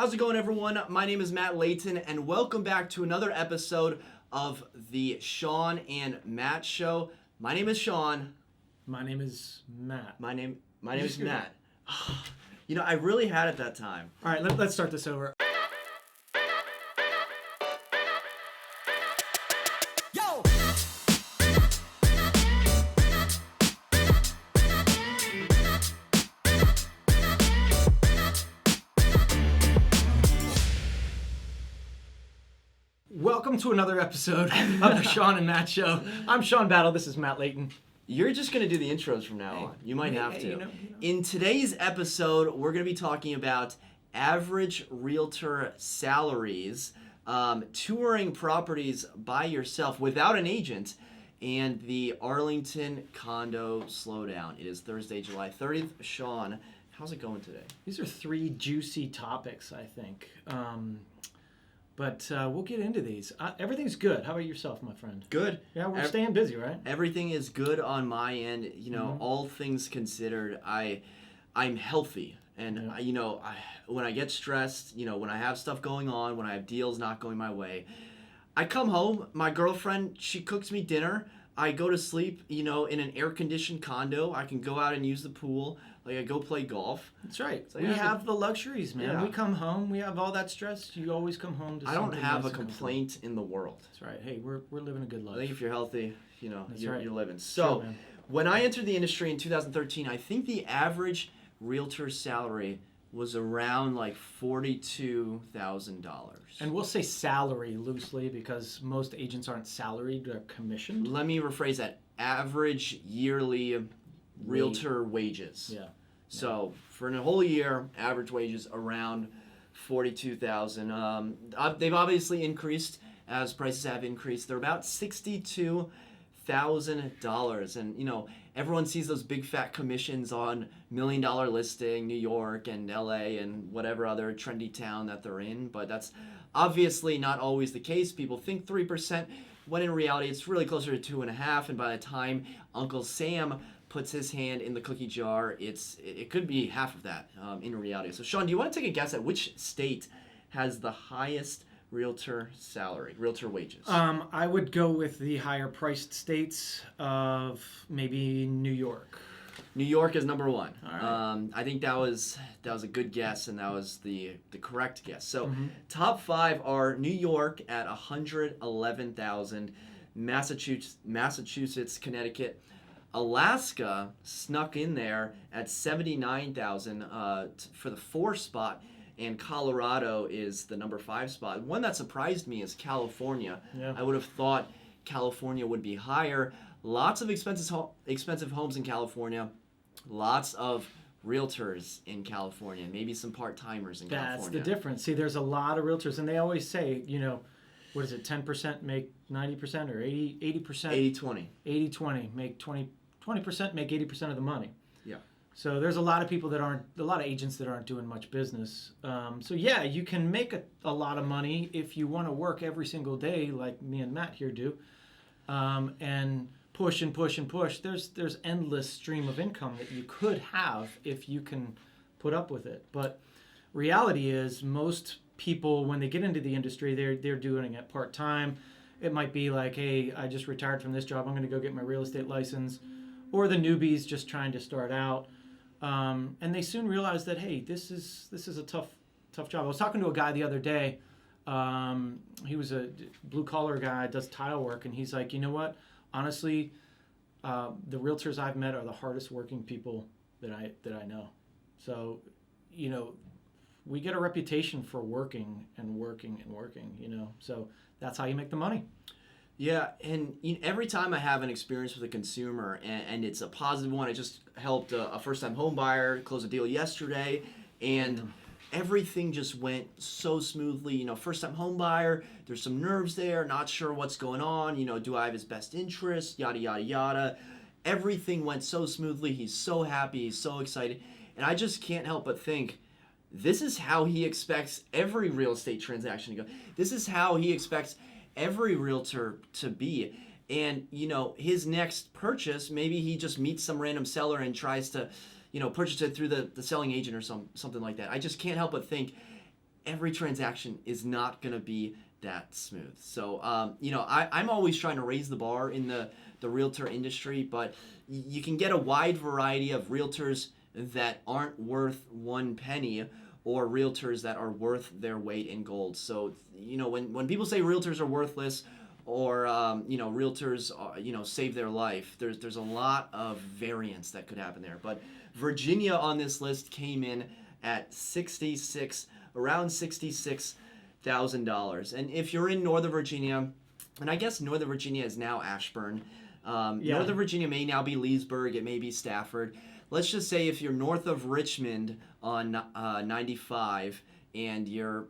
How's it going, everyone? My name is Matt Leighton, and welcome back to another episode of the Shawn and Matt Show. My name is Shawn. My name is Matt. My name is Matt. You know, I really had it that time. All right, let's start this over. Yo! Welcome to another episode of the Shawn and Matt Show. I'm Shawn Battle. This is Matt Leighton. You're just going to do the intros from now on. You might have to. You know. In today's episode, we're going to be talking about average realtor salaries, touring properties by yourself without an agent, and the Arlington Condo Slowdown. It is Thursday, July 30th. Shawn, how's it going today? These are three juicy topics, I think. But we'll get into these. Everything's good. How about yourself, my friend? Good. Yeah, we're staying busy, right? Everything is good on my end. You know, all things considered, I'm healthy. And, when I get stressed, when I have stuff going on, when I have deals not going my way, I come home, my girlfriend, she cooks me dinner. I go to sleep, in an air-conditioned condo. I can go out and use the pool. Like, I go play golf. That's right. So we have the luxuries, man. Yeah. We come home. We have all that stress. You always come home to I don't something have a nice and complaint in the world. That's right. Hey, we're living a good life. I think if you're healthy, you're living. True, So, man. when I entered the industry in 2013, I think the average realtor salary was around like $42,000. And we'll say salary loosely because most agents aren't salaried, they're commissioned. Let me rephrase that. Average yearly realtor wages. Yeah. So for a whole year, average wages around $42,000. They've obviously increased as prices have increased. They're about $62,000. And, everyone sees those big fat commissions on $1 Million Listing, New York and LA and whatever other trendy town that they're in. But that's obviously not always the case. People think 3%, when in reality it's really closer to 2.5%. And by the time Uncle Sam puts his hand in the cookie jar, it could be half of that in reality. So Shawn, do you want to take a guess at which state has the highest realtor wages? I would go with the higher priced states of maybe New York. New York is number one. All right. I think that was a good guess, and that was the correct guess. So top five are New York at $111,000, Massachusetts, Connecticut. Alaska snuck in there at $79,000 for the 4 spot, and Colorado is the number 5 spot. One that surprised me is California. Yeah. I would have thought California would be higher. Lots of expensive homes in California. Lots of realtors in California. Maybe some part-timers in California. That's the difference. See, there's a lot of realtors, and they always say, what is it, 10% make 90% or 80%? 80-20. 80-20, make 20% make 80% of the money. Yeah. So there's a lot of agents that aren't doing much business. So yeah, you can make a lot of money if you want to work every single day like me and Matt here do, and push and push and push. There's endless stream of income that you could have if you can put up with it. But reality is most people, when they get into the industry, they're doing it part-time. It might be like, hey, I just retired from this job. I'm going to go get my real estate license. Or the newbies just trying to start out. And they soon realize that, hey, this is a tough job. I was talking to a guy the other day. He was a blue-collar guy, does tile work, and he's like, you know what? Honestly, the realtors I've met are the hardest working people that I know. So, we get a reputation for working and working and working, So that's how you make the money. Yeah, and every time I have an experience with a consumer, and it's a positive one, I just helped a first-time home buyer close a deal yesterday, and everything just went so smoothly. First-time home buyer, there's some nerves there, not sure what's going on, do I have his best interest, yada, yada, yada. Everything went so smoothly. He's so happy, he's so excited, and I just can't help but think, this is how he expects every real estate transaction to go. This is how he expects every realtor to be. And his next purchase, maybe he just meets some random seller and tries to purchase it through the selling agent or something like that. I just can't help but think every transaction is not going to be that smooth. So, I'm always trying to raise the bar in the realtor industry, but you can get a wide variety of realtors that aren't worth one penny, or realtors that are worth their weight in gold. So, when people say realtors are worthless, or realtors save their life, there's a lot of variance that could happen there. But Virginia on this list came in at around $66,000. And if you're in Northern Virginia, and I guess Northern Virginia is now Ashburn, Northern Virginia may now be Leesburg, it may be Stafford. Let's just say if you're north of Richmond on 95, and you're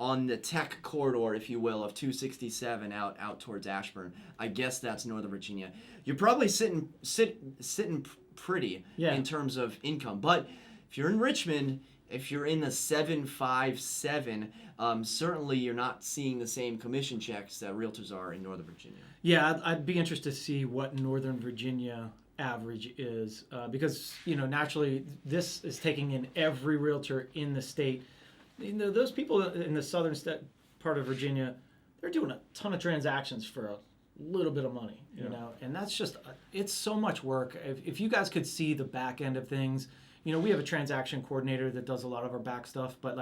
on the tech corridor, if you will, of 267 out towards Ashburn, I guess that's Northern Virginia. You're probably sitting pretty in terms of income. But if you're in Richmond, if you're in the 757, certainly you're not seeing the same commission checks that realtors are in Northern Virginia. Yeah, I'd be interested to see what Northern Virginia average is, because naturally this is taking in every realtor in the state. Those people in the southern part of Virginia, they're doing a ton of transactions for a little bit of money, and that's just, it's so much work. If you guys could see the back end of things, we have a transaction coordinator that does a lot of our back stuff, but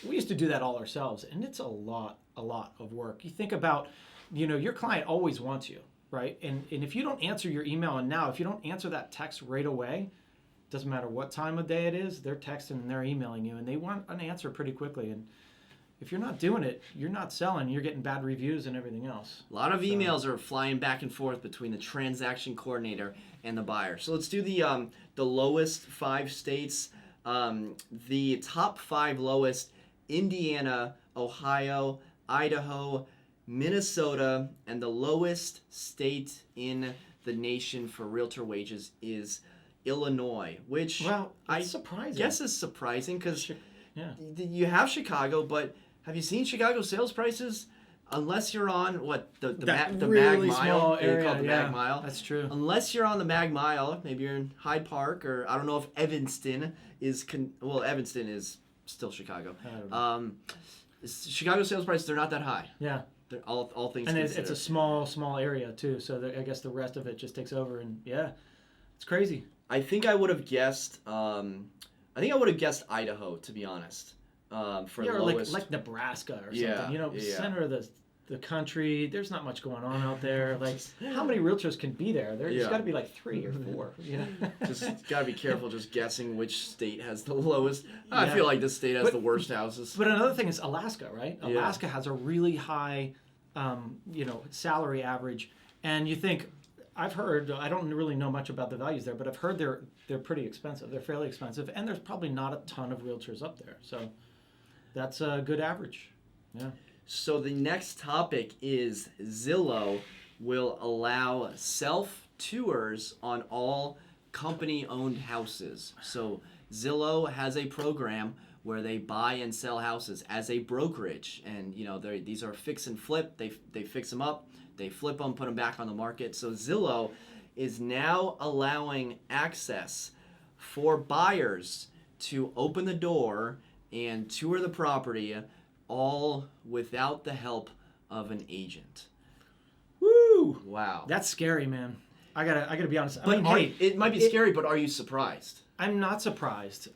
we used to do that all ourselves, and it's a lot of work. You think about, your client always wants you, right? And if you don't answer your email, and now if you don't answer that text right away, doesn't matter what time of day it is, they're texting and they're emailing you, and they want an answer pretty quickly. And if you're not doing it, you're not selling. You're getting bad reviews and everything else. A lot of emails are flying back and forth between the transaction coordinator and the buyer. So let's do the lowest 5 states. The top 5 lowest: Indiana, Ohio, Idaho, Minnesota, and the lowest state in the nation for realtor wages is Illinois, which surprising. Guess is surprising because you have Chicago, but have you seen Chicago sales prices? Unless you're on the really Mag small Mile, area, called the Mag Mile. That's true. Unless you're on the Mag Mile, maybe you're in Hyde Park, or I don't know if Evanston is. Evanston is still Chicago. Chicago sales prices, they're not that high. Yeah. They're all things and considered. it's a small area too, so I guess the rest of it just takes over, and it's crazy. I think I would have guessed. Idaho, to be honest. For the lowest, like Nebraska or something. Center of the country. There's not much going on out there. How many realtors can be there? There's got to be 3 or 4. Just got to be careful just guessing which state has the lowest. I feel like this state has the worst houses. But another thing is Alaska, right? Alaska has a really high, salary average, and you think. I've heard, I don't really know much about the values there, but I've heard they're pretty expensive. They're fairly expensive, and there's probably not a ton of realtors up there. So that's a good average. Yeah. So the next topic is Zillow will allow self-tours on all company-owned houses. So Zillow has a program where they buy and sell houses as a brokerage, and these are fix and flip. They fix them up. They flip them, put them back on the market. So Zillow is now allowing access for buyers to open the door and tour the property, all without the help of an agent. Woo! Wow. That's scary, man. I gotta be honest. It might be scary, but are you surprised? I'm not surprised.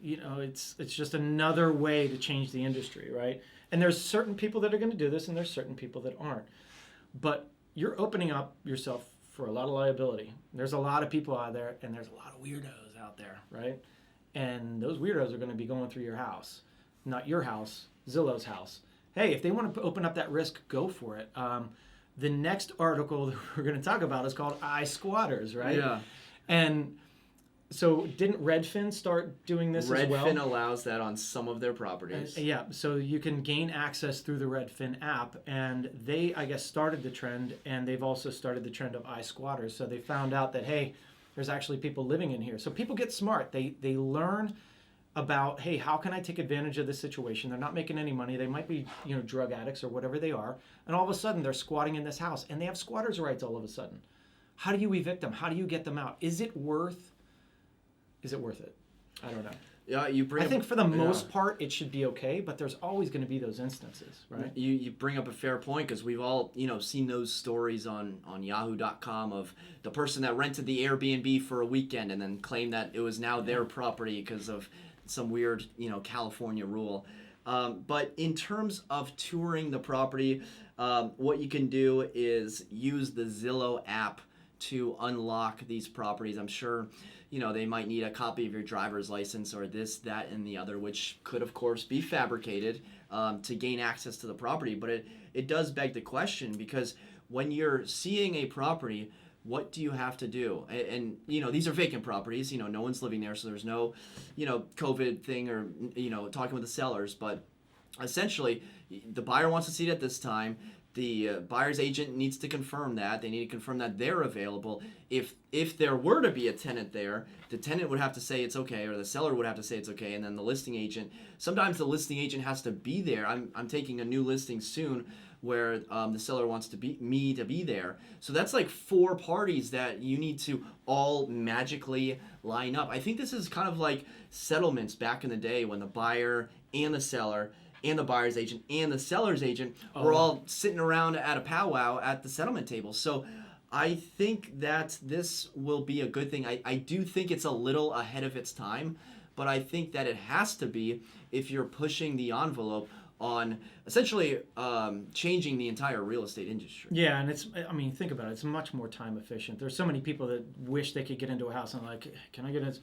It's just another way to change the industry, right? And there's certain people that are going to do this, and there's certain people that aren't. But you're opening up yourself for a lot of liability. There's a lot of people out there, and there's a lot of weirdos out there, right? And those weirdos are going to be going through your house. Not your house, Zillow's house. Hey, if they want to open up that risk, go for it. The next article that we're going to talk about is called iSquatters, right? Yeah. And so didn't Redfin start doing this as well? Redfin allows that on some of their properties. So you can gain access through the Redfin app, and they, I guess, started the trend, and they've also started the trend of iSquatters. So they found out that, hey, there's actually people living in here. So people get smart. They learn about, hey, how can I take advantage of this situation? They're not making any money. They might be, drug addicts or whatever they are. And all of a sudden, they're squatting in this house, and they have squatters' rights all of a sudden. How do you evict them? How do you get them out? Is it worth it? I don't know. Yeah, you bring. I think for the most part it should be okay, but there's always going to be those instances, right? You bring up a fair point, because we've all seen those stories on Yahoo.com of the person that rented the Airbnb for a weekend and then claimed that it was now their property because of some weird California rule. But in terms of touring the property, what you can do is use the Zillow app to unlock these properties. I'm sure they might need a copy of your driver's license or this, that, and the other, which could, of course, be fabricated to gain access to the property. But it does beg the question, because when you're seeing a property, what do you have to do? And these are vacant properties. No one's living there, so there's no, COVID thing or, talking with the sellers. But essentially, the buyer wants to see it at this time. The buyer's agent needs to confirm that. They need to confirm that they're available. If there were to be a tenant there, the tenant would have to say it's okay, or the seller would have to say it's okay, and then the listing agent. Sometimes the listing agent has to be there. I'm taking a new listing soon where the seller wants me to be there. So that's like 4 parties that you need to all magically line up. I think this is kind of like settlements back in the day when the buyer and the seller and the buyer's agent and the seller's agent were all sitting around at a powwow at the settlement table. So I think that this will be a good thing. I do think it's a little ahead of its time, but I think that it has to be if you're pushing the envelope on essentially changing the entire real estate industry. Yeah, and think about it. It's much more time efficient. There's so many people that wish they could get into a house and like, can I get it?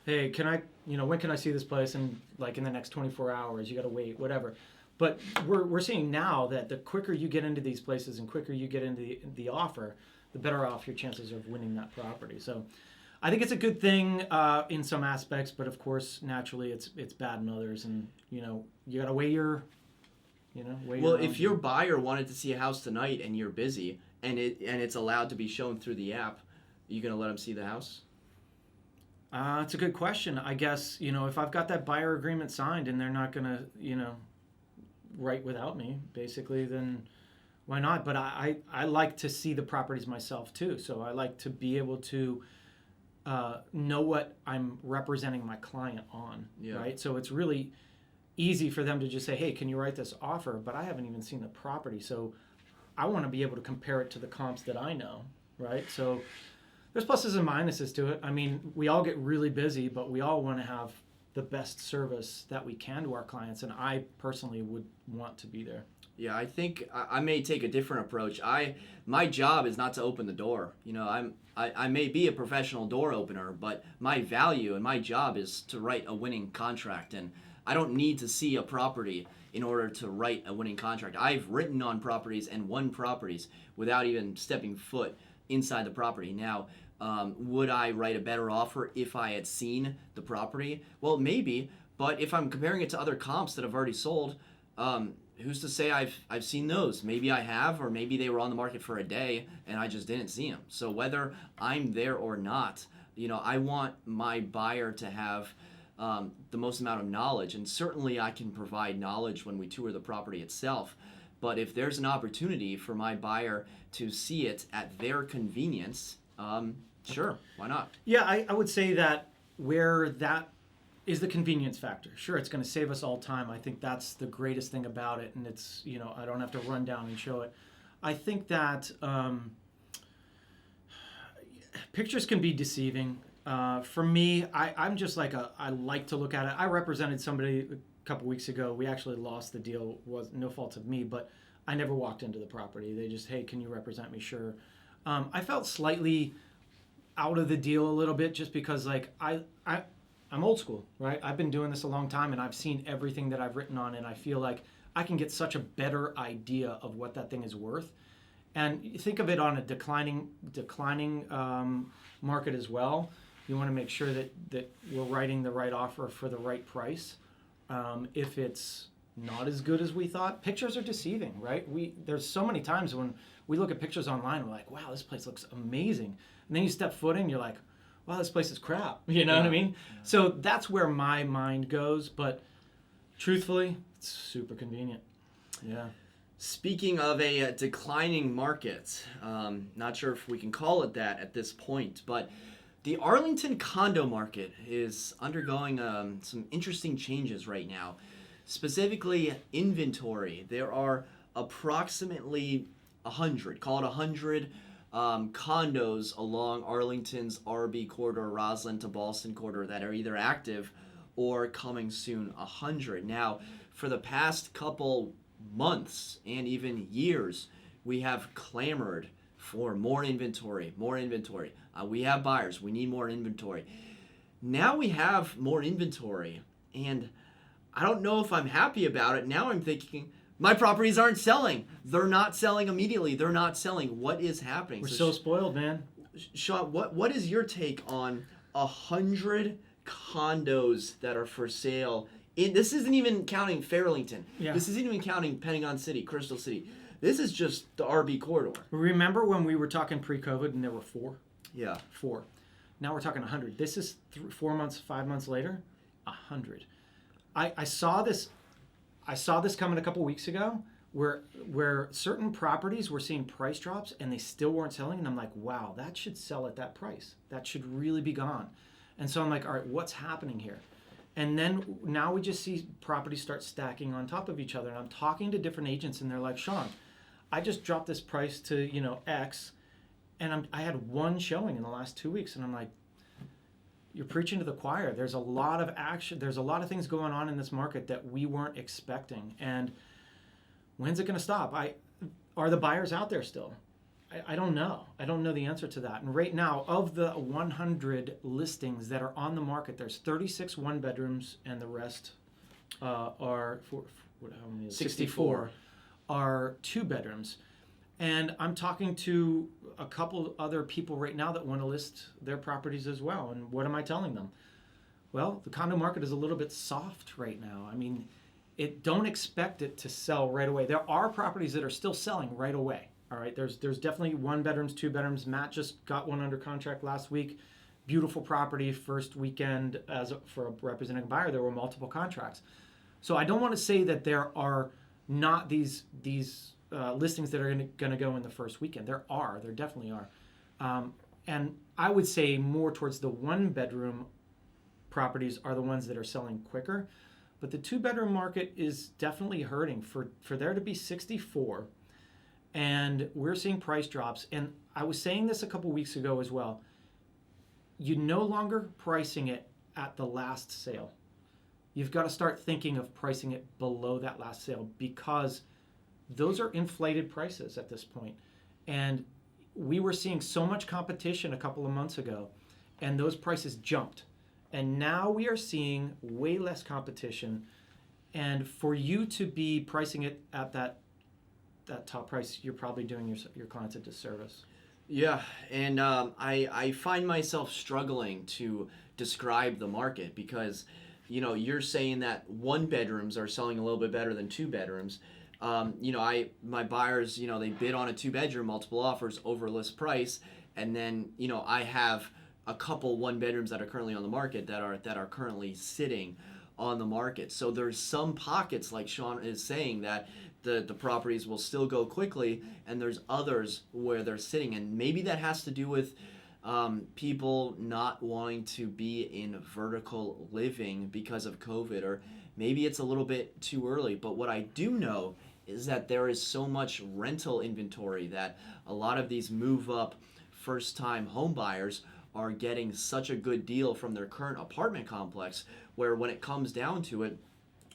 Hey, can I, when can I see this place? And like in the next 24 hours, you got to wait, whatever. But we're seeing now that the quicker you get into these places and quicker you get into the offer, the better off your chances of winning that property. So I think it's a good thing in some aspects, but of course, naturally, it's bad in others. And, you got to weigh your, Well, if your buyer wanted to see a house tonight and you're busy and it's allowed to be shown through the app, are you going to let them see the house? It's a good question. I guess, if I've got that buyer agreement signed and they're not going to, write without me, basically, then why not? But I like to see the properties myself, too. So I like to be able to know what I'm representing my client on, right? So it's really easy for them to just say, hey, can you write this offer? But I haven't even seen the property. So I want to be able to compare it to the comps that I know, right? So there's pluses and minuses to it. I mean, we all get really busy, but we all want to have the best service that we can to our clients, and I personally would want to be there. Yeah, I think I may take a different approach. My job is not to open the door. I may be a professional door opener, but my value and my job is to write a winning contract, and I don't need to see a property in order to write a winning contract. I've written on properties and won properties without even stepping foot inside the property. Now, would I write a better offer if I had seen the property? Well, maybe, but if I'm comparing it to other comps that have already sold, who's to say I've seen those? Maybe I have, or maybe they were on the market for a day and I just didn't see them. So whether I'm there or not, I want my buyer to have the most amount of knowledge, and certainly I can provide knowledge when we tour the property itself. But if there's an opportunity for my buyer to see it at their convenience, sure, why not? Yeah, I would say that where that is the convenience factor. Sure, it's going to save us all time. I think that's the greatest thing about it, and it's, I don't have to run down and show it. I think that pictures can be deceiving. For me, I'm just like I like to look at it. I represented somebody a couple weeks ago. We actually lost the deal. Was no fault of me, but I never walked into the property. They just, hey, can you represent me? Sure. I felt slightly out of the deal a little bit just because I'm old school, right? I've been doing this a long time and I've seen everything that I've written on, and I feel like I can get such a better idea of what that thing is worth. And you think of it on a declining market as well. You want to make sure that we're writing the right offer for the right price. If it's not as good as we thought, pictures are deceiving, right? There's so many times when we look at pictures online, we're like, wow, this place looks amazing. And then you step foot in, you're like, wow, this place is crap. You know what I mean? Yeah. So that's where my mind goes. But truthfully, it's super convenient. Yeah. Speaking of a declining market, not sure if we can call it that at this point, but The Arlington condo market is undergoing some interesting changes right now. Specifically, inventory. There are approximately 100, call it 100 condos along Arlington's RB corridor, Roslyn to Ballston corridor that are either active or coming soon. 100. Now, for the past couple months and even years, we have clamored for more inventory, more inventory. We have buyers. We need more inventory. Now we have more inventory, and I don't know if I'm happy about it. Now I'm thinking, my properties aren't selling. They're not selling immediately. They're not selling. What is happening? We're so spoiled, man. Shawn, what is your take on 100 condos that are for sale? This isn't even counting Fairlington. Yeah. This isn't even counting Pentagon City, Crystal City. This is just the RB corridor. Remember when we were talking pre-COVID and there were 4? Yeah. 4. Now we're talking 100. This is 4 months, 5 months later, 100. I saw this coming a couple weeks ago where certain properties were seeing price drops and they still weren't selling, and I'm like, wow, that should sell at that price. That should really be gone. And so I'm like, all right, what's happening here? And then now we just see properties start stacking on top of each other. And I'm talking to different agents and they're like, Shawn, I just dropped this price to, X, and I had one showing in the last 2 weeks, and I'm like, you're preaching to the choir. There's a lot of action. There's a lot of things going on in this market that we weren't expecting. And when's it going to stop? Are the buyers out there still? I don't know. I don't know the answer to that. And right now, of the 100 listings that are on the market, there's 36 one bedrooms, and the rest are how many? 64 are 2 bedrooms. And I'm talking to a couple other people right now that want to list their properties as well. And what am I telling them? Well, the condo market is a little bit soft right now. I mean, don't expect it to sell right away. There are properties that are still selling right away. All right, there's definitely 1 bedrooms, 2 bedrooms. Matt just got one under contract last week. Beautiful property, first weekend for a representing buyer. There were multiple contracts. So I don't want to say that there are not these listings that are going to go in the first weekend. There definitely are. And I would say more towards the 1 bedroom properties are the ones that are selling quicker. But the 2 bedroom market is definitely hurting. For there to be 64, and we're seeing price drops. And I was saying this a couple weeks ago as well. You're no longer pricing it at the last sale. You've got to start thinking of pricing it below that last sale, because those are inflated prices at this point. And we were seeing so much competition a couple of months ago, and those prices jumped. And now we are seeing way less competition. And for you to be pricing it at that top price, you're probably doing your clients a disservice. Yeah, and I find myself struggling to describe the market because, you're saying that 1 bedrooms are selling a little bit better than 2 bedrooms. My buyers, they bid on a 2 bedroom, multiple offers over list price, and then, I have a couple 1 bedrooms that are currently on the market that are currently sitting on the market. So there's some pockets, like Shawn is saying, that the properties will still go quickly, and there's others where they're sitting, and maybe that has to do with people not wanting to be in vertical living because of COVID, or maybe it's a little bit too early. But what I do know is that there is so much rental inventory that a lot of these move up first-time home buyers are getting such a good deal from their current apartment complex, where when it comes down to it,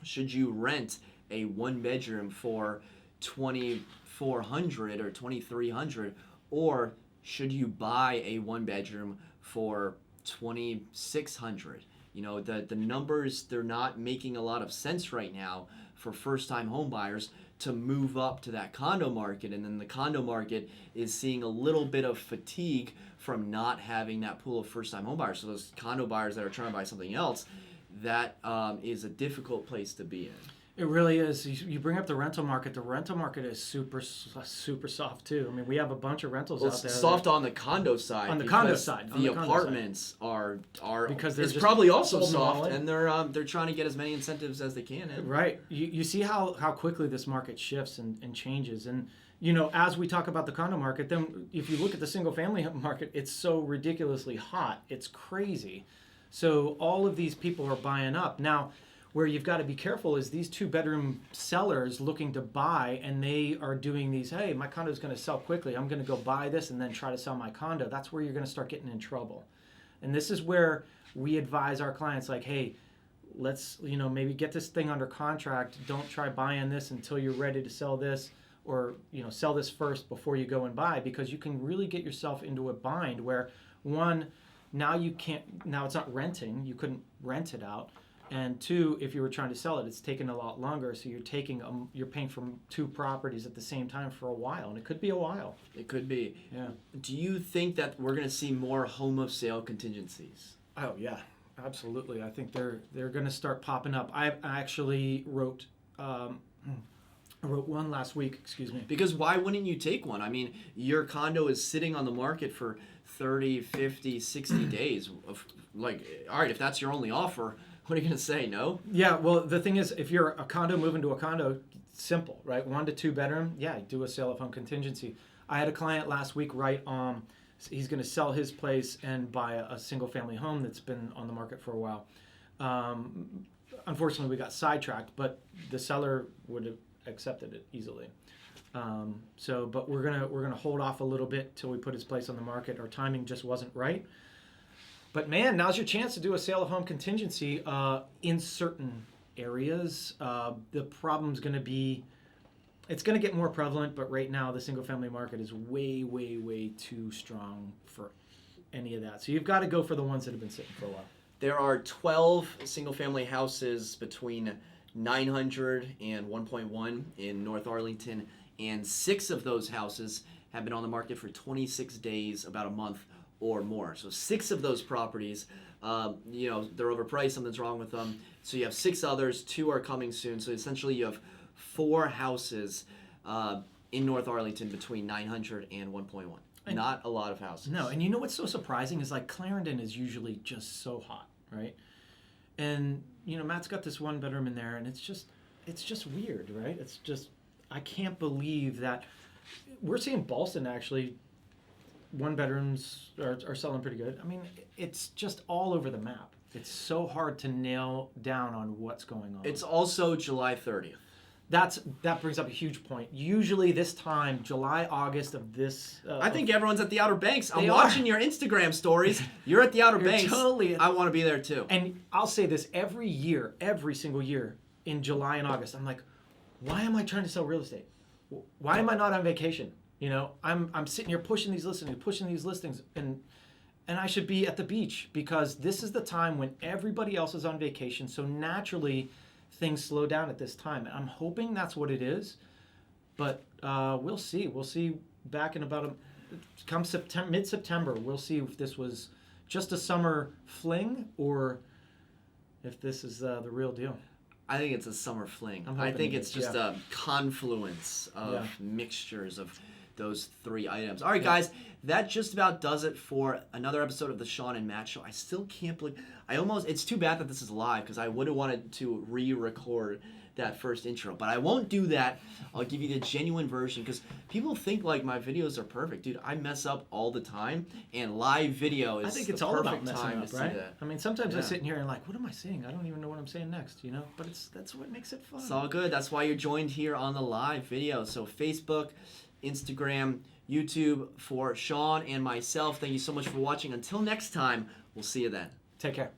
should you rent a 1 bedroom for $2,400 or $2,300, or should you buy a 1 bedroom for $2,600? The numbers, they're not making a lot of sense right now for first-time home buyers to move up to that condo market. And then the condo market is seeing a little bit of fatigue from not having that pool of first-time home buyers. So those condo buyers that are trying to buy something else, that is a difficult place to be in. It really is. You bring up the rental market. The rental market is super soft too. I mean, we have a bunch of rentals out there. It's soft on the condo side. On the condo side. The apartments are because they're it's probably also soft, all and they're trying to get as many incentives as they can in. Right. You see how quickly this market shifts and changes, and as we talk about the condo market, then if you look at the single family market, it's so ridiculously hot. It's crazy. So all of these people are buying up. Now, where you've got to be careful is these 2-bedroom sellers looking to buy, and they are doing these, hey, my condo is going to sell quickly. I'm going to go buy this and then try to sell my condo. That's where you're going to start getting in trouble. And this is where we advise our clients, like, hey, let's, maybe get this thing under contract. Don't try buying this until you're ready to sell this, or, sell this first before you go and buy, because you can really get yourself into a bind where, one, now it's not renting. You couldn't rent it out. And two, if you were trying to sell it, it's taking a lot longer. So you're paying for 2 properties at the same time for a while, and it could be a while. It could be. Yeah. Do you think that we're going to see more home of sale contingencies? Oh yeah, absolutely. I think they're going to start popping up. I actually wrote one last week. Excuse me. Because why wouldn't you take one? I mean, your condo is sitting on the market for 30, 50, 60 days. Like, all right, if that's your only offer, what are you going to say, no? Yeah, well, the thing is, if you're a condo moving to a condo, simple, right? 1 to 2 bedroom, yeah, do a sale of home contingency. I had a client last week he's going to sell his place and buy a single family home that's been on the market for a while. Unfortunately, we got sidetracked, but the seller would have accepted it easily. But we're gonna hold off a little bit till we put his place on the market. Our timing just wasn't right. But man, now's your chance to do a sale of home contingency in certain areas. The problem's going to be, it's going to get more prevalent, but right now the single family market is way, way, way too strong for any of that. So you've got to go for the ones that have been sitting for a while. There are 12 single family houses between 900 and 1.1 in North Arlington, and 6 of those houses have been on the market for 26 days, about a month or more. So 6 of those properties, they're overpriced, something's wrong with them. So you have 6 others, 2 are coming soon. So essentially you have 4 houses in North Arlington between 900 and 1.1. Not a lot of houses. No, and you know what's so surprising is, like, Clarendon is usually just so hot, right? And, Matt's got this 1 bedroom in there, and it's just weird, right? It's just, I can't believe that. We're seeing Ballston actually, 1 bedrooms are selling pretty good. I mean, it's just all over the map. It's so hard to nail down on what's going on. It's also July 30th. That brings up a huge point. Usually this time, July, August of this... I think everyone's at the Outer Banks. I'm watching your Instagram stories. You're at the Outer Banks. Totally. I want to be there too. And I'll say this every single year in July and August, I'm like, why am I trying to sell real estate? Why am I not on vacation? I'm sitting here pushing these listings, and I should be at the beach, because this is the time when everybody else is on vacation. So naturally, things slow down at this time. And I'm hoping that's what it is, but we'll see. We'll see back in come mid-September. We'll see if this was just a summer fling or if this is the real deal. I think it's a summer fling. I think it's just a confluence of mixtures of those 3 items. All right, guys, that just about does it for another episode of the Shawn and Matt Show. I still can't believe, it's too bad that this is live, because I would have wanted to re-record that first intro, but I won't do that. I'll give you the genuine version, because people think like my videos are perfect. Dude, I mess up all the time, and live video is the perfect time to see that. I mean, sometimes I sit in here and like, what am I saying? I don't even know what I'm saying next, But that's what makes it fun. It's all good. That's why you're joined here on the live video. So Facebook, Instagram, YouTube for Shawn and myself. Thank you so much for watching. Until next time, we'll see you then. Take care.